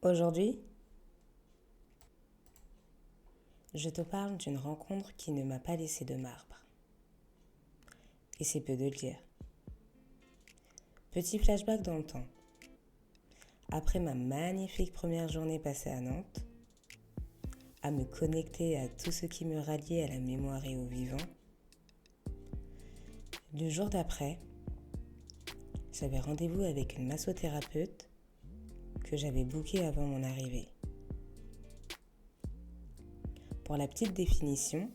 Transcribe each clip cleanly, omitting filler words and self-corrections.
Aujourd'hui, je te parle d'une rencontre qui ne m'a pas laissé de marbre. Et c'est peu de le dire. Petit flashback dans le temps. Après ma magnifique première journée passée à Nantes, à me connecter à tout ce qui me ralliait à la mémoire et au vivant, le jour d'après, j'avais rendez-vous avec une massothérapeute que j'avais bookée avant mon arrivée. Pour la petite définition,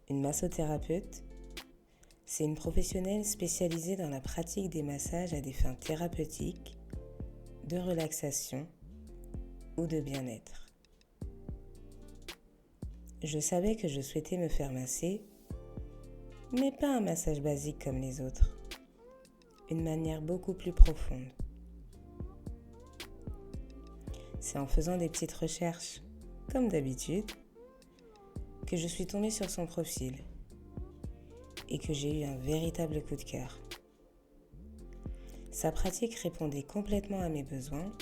une massothérapeute, c'est une professionnelle spécialisée dans la pratique des massages à des fins thérapeutiques, de relaxation ou de bien-être. Je savais que je souhaitais me faire masser, mais pas un massage basique comme les autres, une manière beaucoup plus profonde. C'est en faisant des petites recherches, comme d'habitude, que je suis tombée sur son profil et que j'ai eu un véritable coup de cœur. Sa pratique répondait complètement à mes besoins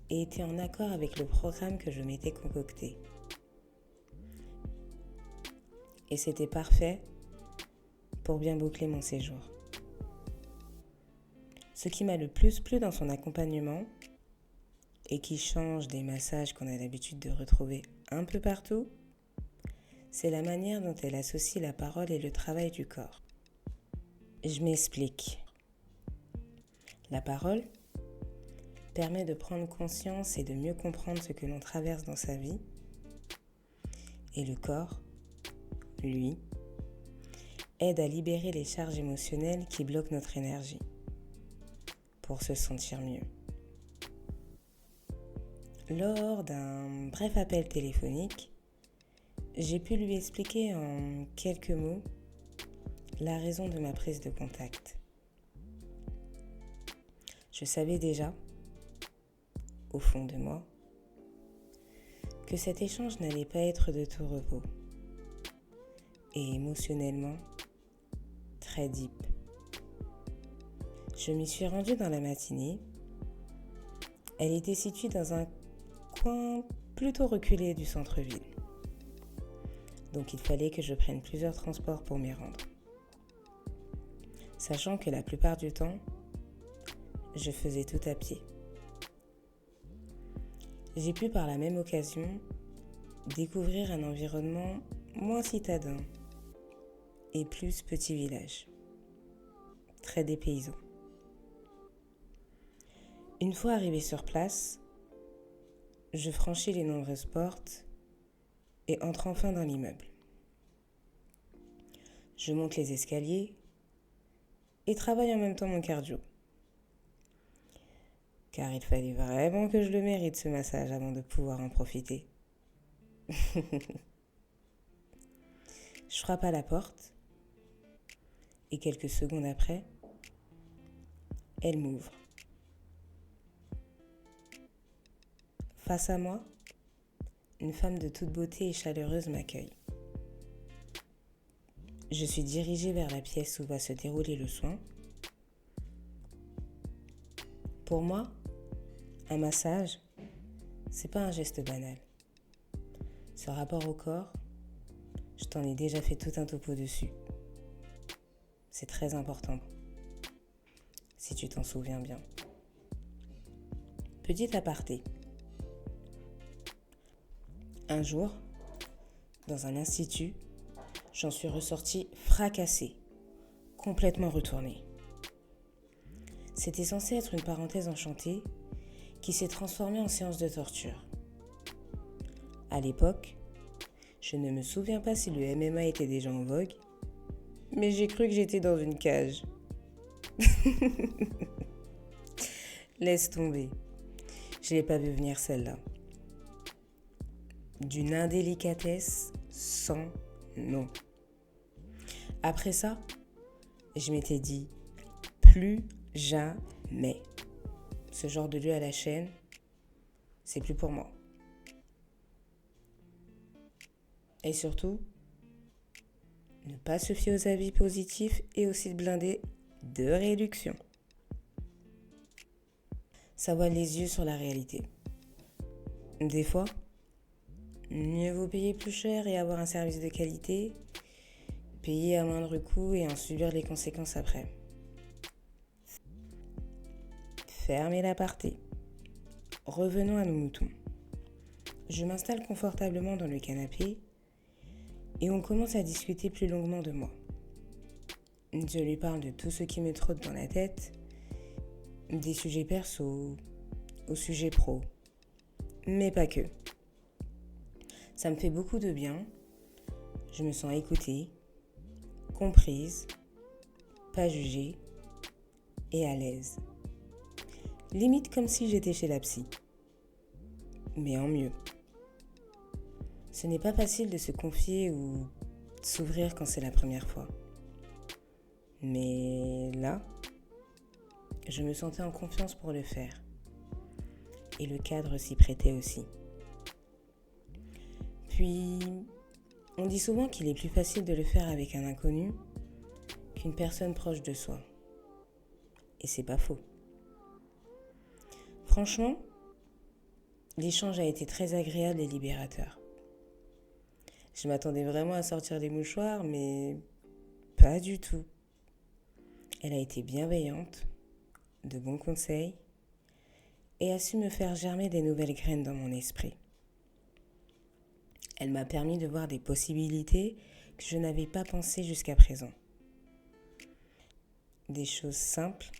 et était en accord avec le programme que je m'étais concocté. Et c'était parfait pour bien boucler mon séjour. Ce qui m'a le plus plu dans son accompagnement, et qui change des massages qu'on a l'habitude de retrouver un peu partout, c'est la manière dont elle associe la parole et le travail du corps. Je m'explique. La parole permet de prendre conscience et de mieux comprendre ce que l'on traverse dans sa vie, et le corps, lui, aide à libérer les charges émotionnelles qui bloquent notre énergie pour se sentir mieux. Lors d'un bref appel téléphonique, j'ai pu lui expliquer en quelques mots la raison de ma prise de contact. Je savais déjà, au fond de moi, que cet échange n'allait pas être de tout repos et émotionnellement très deep. Je m'y suis rendue dans la matinée. Elle était située dans un coin plutôt reculé du centre-ville. Donc il fallait que je prenne plusieurs transports pour m'y rendre. Sachant que la plupart du temps, je faisais tout à pied. J'ai pu par la même occasion découvrir un environnement moins citadin et plus petit village, très dépaysant. Une fois arrivé sur place, je franchis les nombreuses portes et entre enfin dans l'immeuble. Je monte les escaliers et travaille en même temps mon cardio. Car il fallait vraiment que je le mérite ce massage avant de pouvoir en profiter. Je frappe à la porte et quelques secondes après, elle m'ouvre. Face à moi, une femme de toute beauté et chaleureuse m'accueille. Je suis dirigée vers la pièce où va se dérouler le soin. Pour moi, un massage, c'est pas un geste banal. Ce rapport au corps, je t'en ai déjà fait tout un topo dessus. C'est très important, si tu t'en souviens bien. Petit aparté. Un jour, dans un institut, j'en suis ressortie fracassée, complètement retournée. C'était censé être une parenthèse enchantée qui s'est transformée en séance de torture. À l'époque, je ne me souviens pas si le MMA était déjà en vogue, mais j'ai cru que j'étais dans une cage. Laisse tomber, je l'ai pas vu venir celle-là. D'une indélicatesse sans nom. Après ça, je m'étais dit, plus jamais. Ce genre de lieu à la chaîne, c'est plus pour moi. Et surtout, ne pas se fier aux avis positifs et aux sites blindés de réduction. ça voile les yeux sur la réalité. Des fois, mieux vaut payer plus cher et avoir un service de qualité, payer à moindre coût et en subir les conséquences après. Fermez l'aparté. Revenons à nos moutons. Je m'installe confortablement dans le canapé et on commence à discuter plus longuement de moi. Je lui parle de tout ce qui me trotte dans la tête, des sujets perso, aux sujets pro, mais pas que. Ça me fait beaucoup de bien, je me sens écoutée, comprise, pas jugée et à l'aise. Limite comme si j'étais chez la psy, mais en mieux. Ce n'est pas facile de se confier ou s'ouvrir quand c'est la première fois. Mais là, je me sentais en confiance pour le faire. Et le cadre s'y prêtait aussi. Puis, on dit souvent qu'il est plus facile de le faire avec un inconnu qu'une personne proche de soi. Et c'est pas faux. Franchement, l'échange a été très agréable et libérateur. Je m'attendais vraiment à sortir des mouchoirs, mais pas du tout. Elle a été bienveillante, de bons conseils, et a su me faire germer des nouvelles graines dans mon esprit. Elle m'a permis de voir des possibilités que je n'avais pas pensées jusqu'à présent. Des choses simples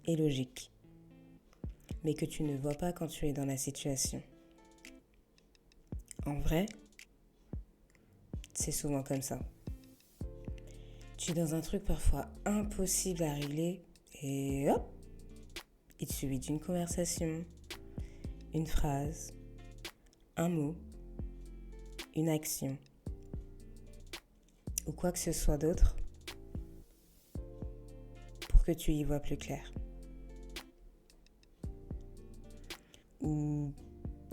et logiques, mais que tu ne vois pas quand tu es dans la situation. En vrai, c'est souvent comme ça. Tu es dans un truc parfois impossible à régler et hop, il te suffit d'une conversation, une phrase, un mot, une action ou quoi que ce soit d'autre pour que tu y vois plus clair. Ou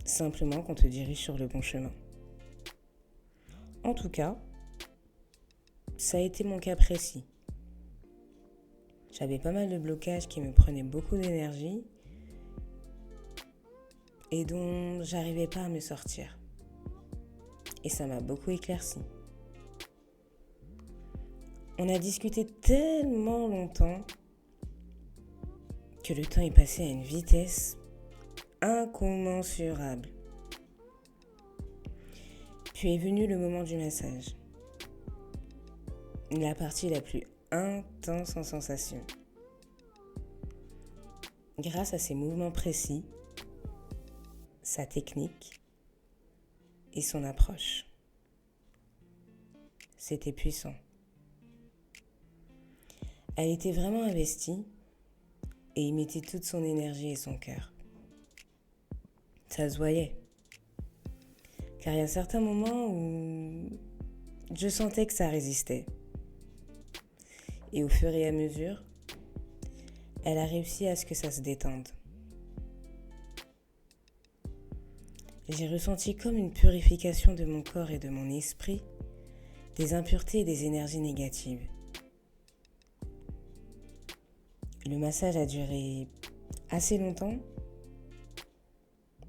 simplement qu'on te dirige sur le bon chemin. En tout cas, ça a été mon cas précis. J'avais pas mal de blocages qui me prenaient beaucoup d'énergie et dont j'arrivais pas à me sortir. Et ça m'a beaucoup éclairci. On a discuté tellement longtemps que le temps est passé à une vitesse incommensurable. Puis est venu le moment du massage. La partie la plus intense en sensation. Grâce à ses mouvements précis, sa technique et son approche. C'était puissant. Elle était vraiment investie et y mettait toute son énergie et son cœur. Ça se voyait. Car il y a certains moments où je sentais que ça résistait. Et au fur et à mesure, elle a réussi à ce que ça se détende. J'ai ressenti comme une purification de mon corps et de mon esprit, des impuretés et des énergies négatives. Le massage a duré assez longtemps,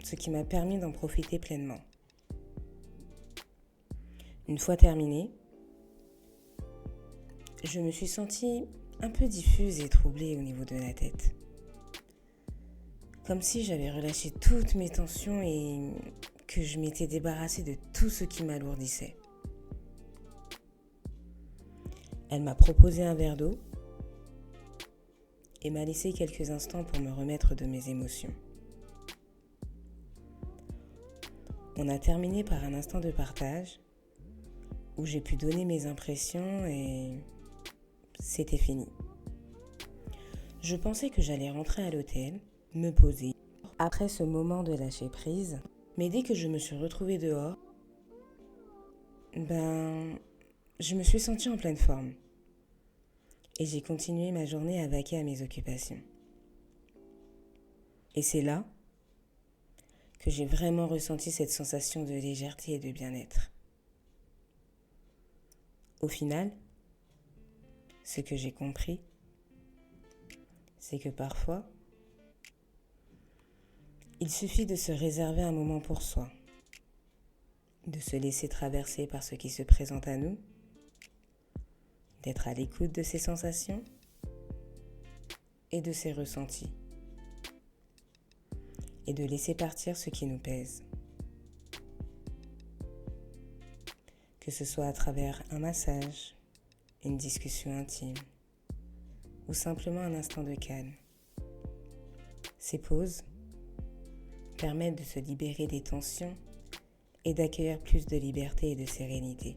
ce qui m'a permis d'en profiter pleinement. Une fois terminé, je me suis sentie un peu diffuse et troublée au niveau de la tête. Comme si j'avais relâché toutes mes tensions et que je m'étais débarrassée de tout ce qui m'alourdissait. Elle m'a proposé un verre d'eau et m'a laissé quelques instants pour me remettre de mes émotions. On a terminé par un instant de partage où j'ai pu donner mes impressions et c'était fini. Je pensais que j'allais rentrer à l'hôtel, me poser, après ce moment de lâcher prise, mais dès que je me suis retrouvée dehors, je me suis sentie en pleine forme. Et j'ai continué ma journée à vaquer à mes occupations. Et c'est là que j'ai vraiment ressenti cette sensation de légèreté et de bien-être. Au final, ce que j'ai compris, c'est que parfois, Il suffit de se réserver un moment pour soi, de se laisser traverser par ce qui se présente à nous, d'être à l'écoute de ses sensations et de ses ressentis, et de laisser partir ce qui nous pèse. Que ce soit à travers un massage, une discussion intime ou simplement un instant de calme. Ces pauses permettent de se libérer des tensions et d'accueillir plus de liberté et de sérénité.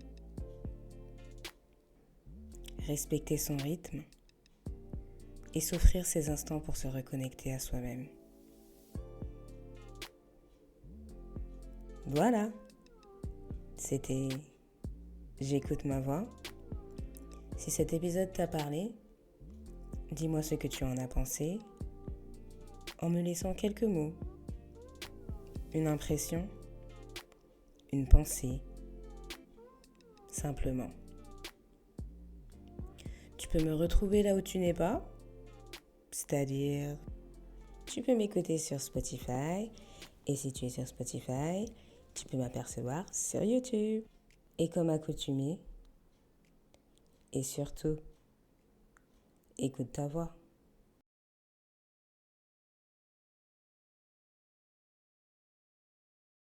Respecter son rythme et s'offrir ces instants pour se reconnecter à soi-même. Voilà, c'était J'écoute ma voix. Si cet épisode t'a parlé, dis-moi ce que tu en as pensé en me laissant quelques mots, une impression, une pensée, simplement. Tu peux me retrouver là où tu n'es pas, c'est-à-dire tu peux m'écouter sur Spotify et si tu es sur Spotify, tu peux m'apercevoir sur YouTube. Et comme accoutumé, et surtout, écoute ta voix.